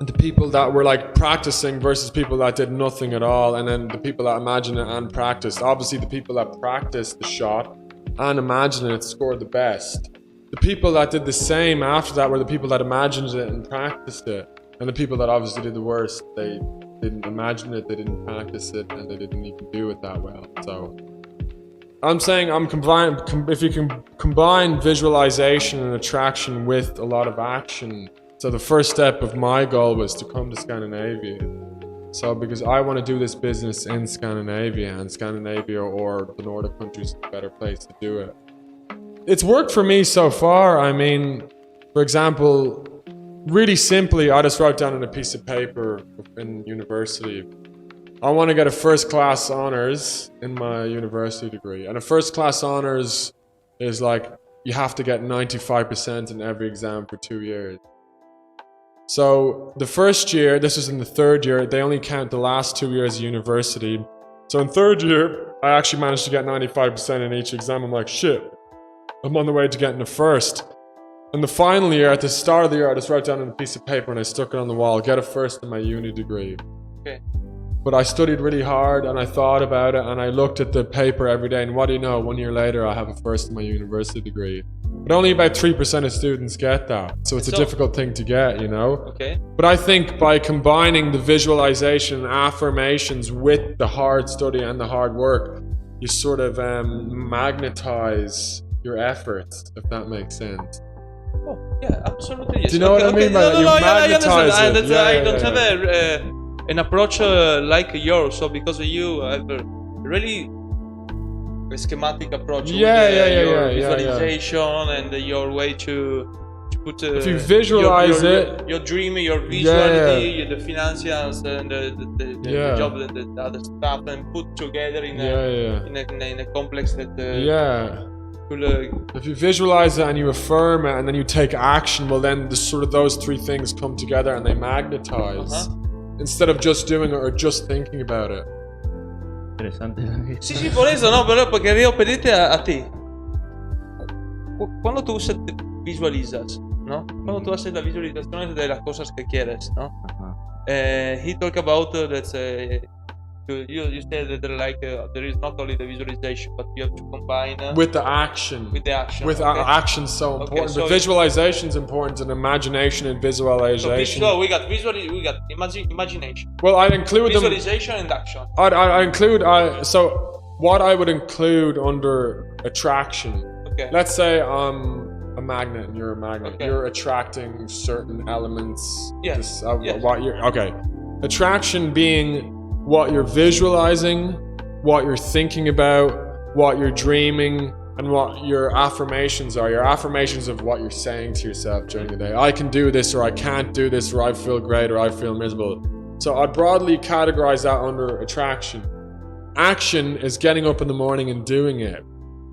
the people that were like practicing versus people that did nothing at all, and then the people that imagined it and practiced. Obviously, the people that practiced the shot and imagined it scored the best. The people that did the same after that were the people that imagined it and practiced it, and the people that obviously did the worst. They didn't imagine it, they didn't practice it, and they didn't even do it that well. So I'm saying if you can combine visualization and attraction with a lot of action. So the first step of my goal was to come to Scandinavia. So because I want to do this business in Scandinavia, and Scandinavia or the Nordic countries is a better place to do it. It's worked for me so far. I mean, for example, really simply, I just wrote down on a piece of paper in university, I want to get a first class honors in my university degree. And a first class honors is like, you have to get 95% in every exam for 2 years. So the first year, this was in the third year, they only count the last 2 years of university. So in third year, I actually managed to get 95% in each exam. I'm like, shit, I'm on the way to getting a first. And the final year, at the start of the year, I just wrote down on a piece of paper and I stuck it on the wall, get a first in my uni degree. Okay. But I studied really hard and I thought about it and I looked at the paper every day, and what do you know, 1 year later I have a first in my university degree. But only about 3% of students get that. So it's a difficult thing to get, you know? Okay. But I think by combining the visualization and affirmations with the hard study and the hard work, you sort of magnetize your efforts, if that makes sense. Oh, yeah, absolutely. Yes. Do you know what I mean by that? You magnetize it. I don't have an approach like yours, so because you have a really schematic approach with your visualization and your way to put if you visualize your dream, your visuality, the financials and the job and the other stuff, and put together in a complex that if you visualize it and you affirm it and then you take action, well then those three things come together and they magnetize instead of just doing it or just thinking about it. Interesante. Sí, por eso, no, pero quería pedirte a ti. Cuando tú visualizas, ¿no? Cuando tú haces la visualización de las cosas que quieres, ¿no? He talked about that you said that there is not only the visualization, but you have to combine with the action. Action so important, so but visualization is important, and imagination and visualization. So we got imagination. Well, I include visualization and action. I include so what I would include under attraction. Okay. Let's say I'm a magnet and you're a magnet. Okay. You're attracting certain elements. Yes. Attraction being what you're visualizing, what you're thinking about, what you're dreaming, and what your affirmations are. Your affirmations of what you're saying to yourself during the day. I can do this, or I can't do this, or I feel great, or I feel miserable. So I'd broadly categorize that under attraction. Action is getting up in the morning and doing it.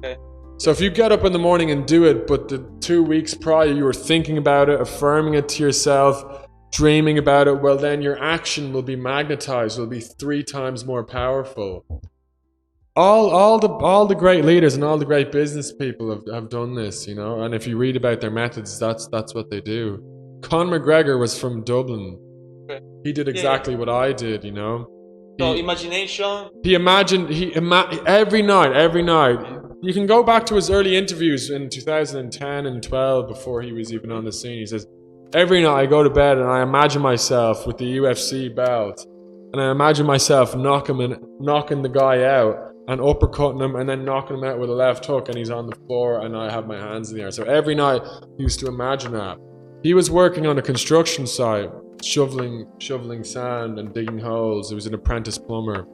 Okay. So if you get up in the morning and do it, but the 2 weeks prior you were thinking about it, affirming it to yourself, dreaming about it, well then your action will be magnetized, will be 3 times more powerful. All the great leaders and all the great business people have done this, you know, and if you read about their methods, that's what they do. Conor McGregor was from Dublin. Okay. He did exactly what I did, you know. So imagination. He imagined every night. You can go back to his early interviews in 2010 and 12 before he was even on the scene. He says, every night I go to bed and I imagine myself with the UFC belt, and I imagine myself knocking the guy out and uppercutting him and then knocking him out with a left hook, and he's on the floor and I have my hands in the air. So every night he used to imagine that. He was working on a construction site, shoveling sand and digging holes. He was an apprentice plumber.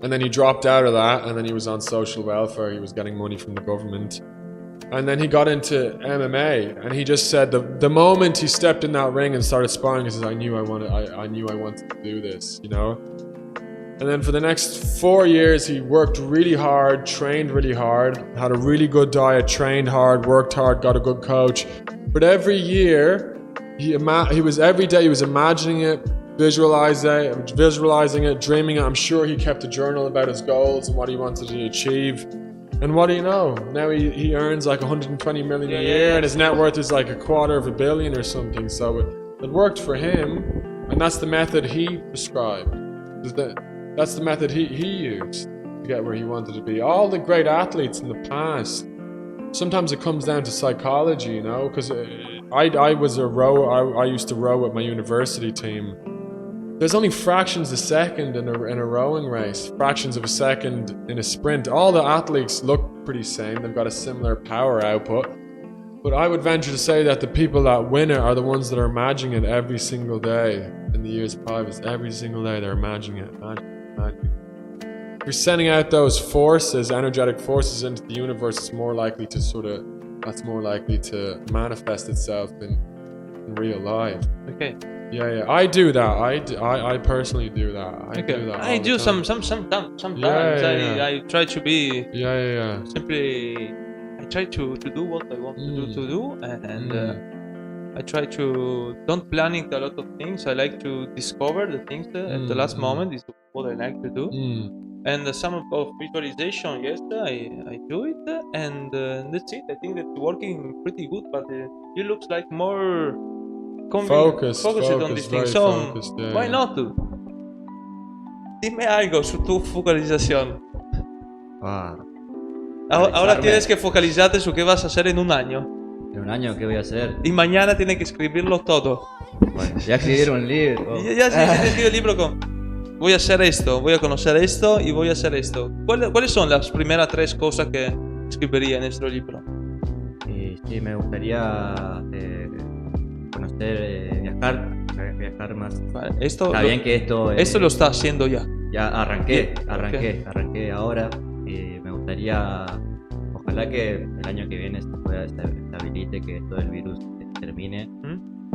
And then he dropped out of that, and then he was on social welfare. He was getting money from the government. And then he got into MMA, and he just said the moment he stepped in that ring and started sparring, he says, I knew I wanted to do this, you know? And then for the next 4 years, he worked really hard, trained really hard, had a really good diet, trained hard, worked hard, got a good coach. But every year, he was imagining it, visualizing it, dreaming it. I'm sure he kept a journal about his goals and what he wanted to achieve. And what do you know? Now he earns like 120 million a year, and his net worth is like $250 million or something. So It worked for him, and that's the method he prescribed. That's the method he used to get where he wanted to be. All the great athletes in the past, sometimes it comes down to psychology, you know, because I was a rower. I used to row at my university team. There's only fractions of a second in a rowing race, fractions of a second in a sprint. All the athletes look pretty same. They've got a similar power output. But I would venture to say that the people that win it are the ones that are imagining it every single day. In the years prior, every single day they're imagining it. If you're sending out those forces, energetic forces into the universe, it's more likely to that's more likely to manifest itself in real life. Okay. Yeah. I do that. I personally do that. I do that. I do sometimes. Yeah. I try to be. Yeah. Simply, I try to do what I want to do, and I try to don't planning a lot of things. I like to discover the things at the last moment is what I like to do. And some of visualization, yes, I do it, and that's it. I think that's working pretty good, but it looks like more focused on these things. So why not? Dime algo sobre tu focalización. Ahora tienes que focalizarte en qué vas a hacer en un año. ¿En un año qué voy a hacer? Y mañana tienes que escribirlo todo. Bueno, ya escribieron un libro. Ya escribí el libro con... Voy a hacer esto, voy a conocer esto y voy a hacer esto. ¿Cuáles son las primeras 3 cosas que escribiría en nuestro libro? Sí, me gustaría conocer, viajar más. Vale, Está bien que esto lo está haciendo ya. Ya arranqué ahora y me gustaría, ojalá que el año que viene se pueda estabilice, que todo el virus termine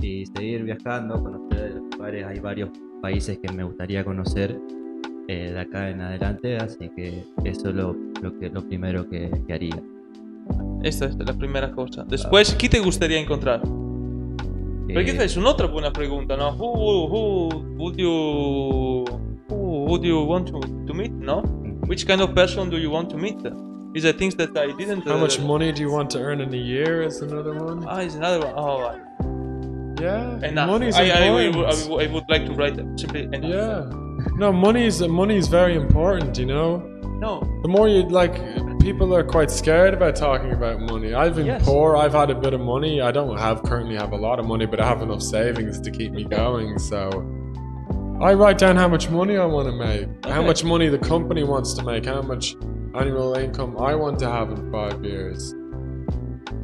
y seguir viajando, conocer lugares. Hay varios países que me gustaría conocer de acá en adelante, así que eso es lo primero que haría. Esta es la primera cosa. Después, ¿qué te gustaría encontrar? Perché questa è un'altra buona pregunta, no? Who would you want to meet, no? Which kind of person do you want to meet? These are things that I didn't... How much money do you want to earn in a year is another one. It's another one. Oh, right. Yeah, Enough. money's important. I would like to write simply enough. Yeah. No, money's very important, you know? No. The more you, people are quite scared about talking about money. I've been poor, I've had a bit of money. I don't currently have a lot of money, but I have enough savings to keep me going, so... I write down how much money I want to make, how much money the company wants to make, how much annual income I want to have in 5 years.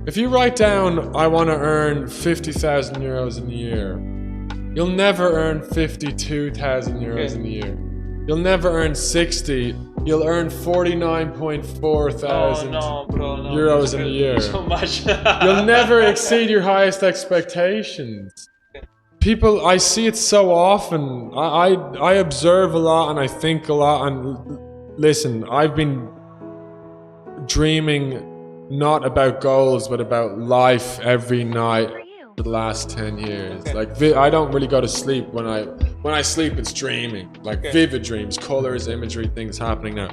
If you write down, I want to earn 50,000 euros in a year, you'll never earn 52,000 euros in a year. You'll never earn 60. You'll earn 49.4 thousand euros in a year. So much. You'll never exceed your highest expectations. People, I see it so often. I observe a lot and I think a lot. And listen, I've been dreaming not about goals, but about life every night for the last 10 years. I don't really go to sleep. When I sleep, it's dreaming, vivid dreams, colors, imagery, things happening now.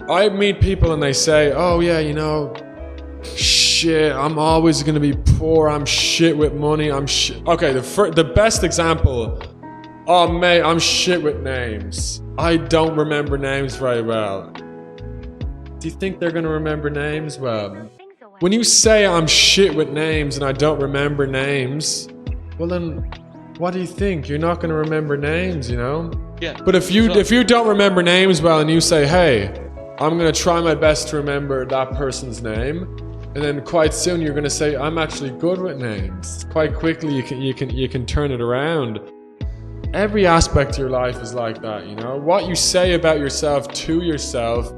I meet people and they say, oh yeah, you know, shit, I'm always gonna be poor, I'm shit with money, I'm shit. Okay, the best example, oh mate, I'm shit with names. I don't remember names very well. Do you think they're gonna remember names well? When you say I'm shit with names and I don't remember names, well then, what do you think? You're not gonna remember names, you know? Yeah. But if you don't remember names well and you say, hey, I'm gonna try my best to remember that person's name, and then quite soon you're gonna say, I'm actually good with names. Quite quickly you can turn it around. Every aspect of your life is like that, you know? What you say about yourself to yourself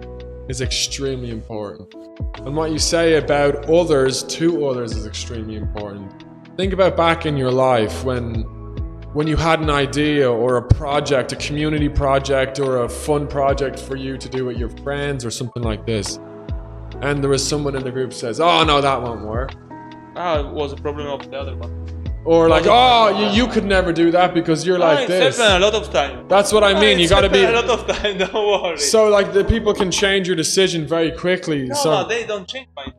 is extremely important. And what you say about others to others is extremely important. Think about back in your life when you had an idea or a project, a community project or a fun project for you to do with your friends or something like this. And there was someone in the group says, oh no, that won't work. It was a problem of the other one. Or you could never do that because you're like this. It's happened a lot of time. That's what I mean. You gotta be a lot of time. Don't worry. So the people can change your decision very quickly. No, they don't change my.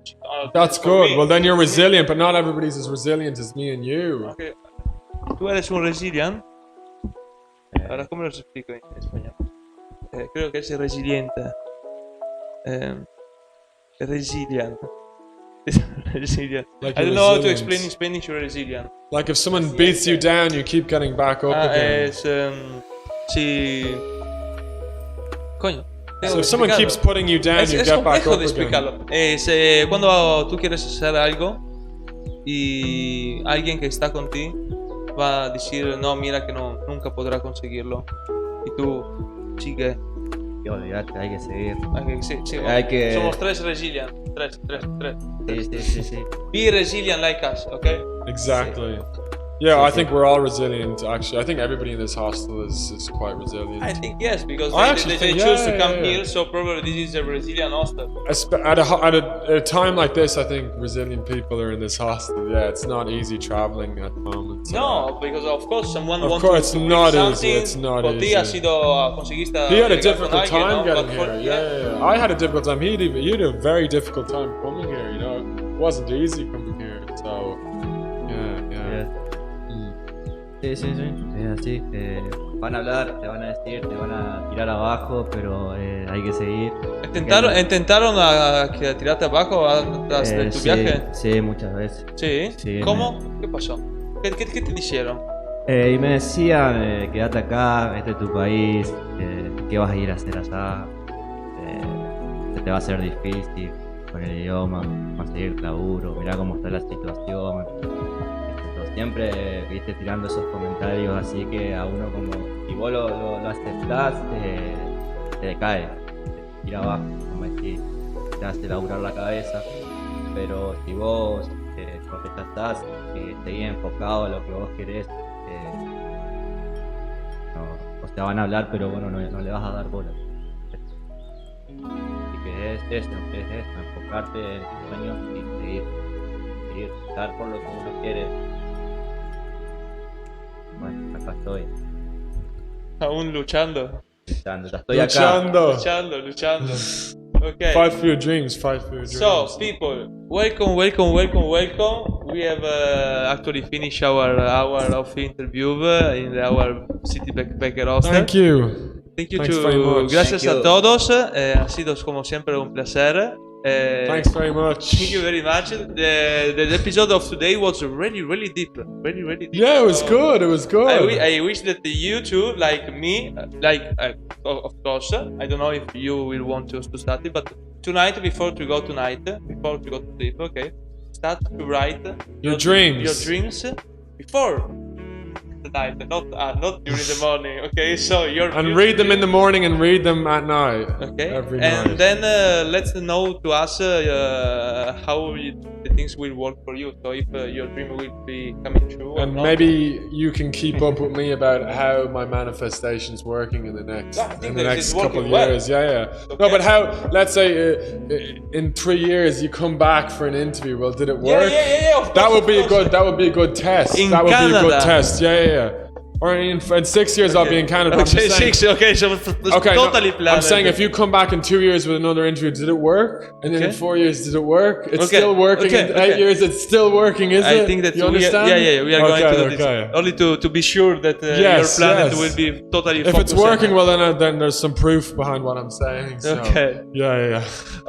That's good. Well, then you're resilient, but not everybody's as resilient as me and you. Okay. tú eres un resilient. Ahora, ¿cómo lo explico en español? Creo que es resiliente. Resilient. Resilient. Like I don't you're know how to resilient. explain in Spanish resilient. Like if someone beats you down, you keep getting back up again. Es. Sí. Coño. tengo So que if someone explicarlo. keeps putting you down, Es you get back complejo up de again. explicarlo. Es cuando tú quieres hacer algo y alguien que está contigo va a decir, no, mira que no, nunca podrá conseguirlo. Y tú sigue. Y olvidate, hay que seguir. Sí, Hay que- Somos tres resilient. Tres. Sí. Be resilient like us, okay? Exactly. Yeah, I think we're all resilient. Actually, I think everybody in this hostel is quite resilient. I think yes, because I they actually think- choose yeah, to come yeah. here, so probably this is a resilient hostel. At a time like this, I think resilient people are in this hostel. Yeah, it's not easy traveling at the moment. so- No, because of course someone Of wants course, to it's bring not something. easy, it's not Por ti easy. ha sido conseguiste He had a llegar con difficult alguien, time ¿no? getting But for- here. Yeah. I had a difficult time. He had a very difficult time coming here. You know, it wasn't easy coming here. So, yeah. Sí, es así. Van a hablar, te van a decir, te van a tirar abajo, pero hay que seguir. ¿Intentaron a tirarte abajo tras de tu Sí, viaje? Sí, muchas veces. Sí. Sí, ¿Cómo? ¿Qué pasó? ¿Qué te dijeron? Y me decían, quédate acá, este es tu país, ¿qué vas a ir a hacer allá? Se te va a hacer difícil con el idioma, conseguir laburo, mirá cómo está la situación. Siempre, viste, tirando esos comentarios así que a uno como, si vos lo aceptás, te cae, te tira abajo, como decir, te hace laburar la cabeza. Pero si vos lo rechazás y seguís enfocado a lo que vos querés, o sea, van a hablar, pero bueno, no le vas a dar bola. Así que es eso, enfocarte en tus sueños y seguir, luchar por lo que uno quiere. Bueno, acá estoy, Aún luchando. luchando, ya estoy acá. Luchando. Okay. Fight for your dreams. Fight for your dreams. So, people, welcome. We have actually finished our hour of interview in our City Backpacker hostel. Thank you. Thank you Thanks very much. Gracias Thank a you. todos. Ha sido como siempre un placer. Thanks very much. Thank you very much. The episode of today was really deep. Really deep. Yeah, it was good. It was good. I wish that you too, like me, of course, I don't know if you will want to study, but tonight, before to go to sleep, okay, start to write Your dreams. Your dreams before the night, not during the morning, okay? So And read them in the morning and read them at night. Okay, Every and night. then let's know to us how the things will work for you. So if your dream will be coming true, or And not. maybe you can keep up with me about how my manifestation's working in the next I think in the that next it's couple working of well. years. Yeah. Okay. No, but how? Let's say in 3 years you come back for an interview. Well, did it work? Yeah, of course, That would be of course. That would be a good test. In that would be a Canada. good test. Yeah. Or in 6 years I'll be in Canada. I'm Okay, just saying- 6. Okay, so Okay, totally no, planned. I'm saying if you come back in 2 years with another interview, did it work? And then in Okay. 4 years, did it work? It's Okay, still working. okay, In 8 okay. years, it's still working, is it? I think that you understand? we are going to do this okay. only to be sure that your Yes, planet yes. will be totally. If it's focused working, on- well then there's some proof behind what I'm saying. So. Okay. Yeah.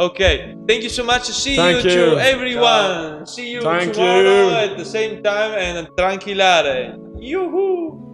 Okay, thank you so much. See Thank you, you. to everyone. See you Thank tomorrow you. at the same time and tranquilare. Yoo-hoo!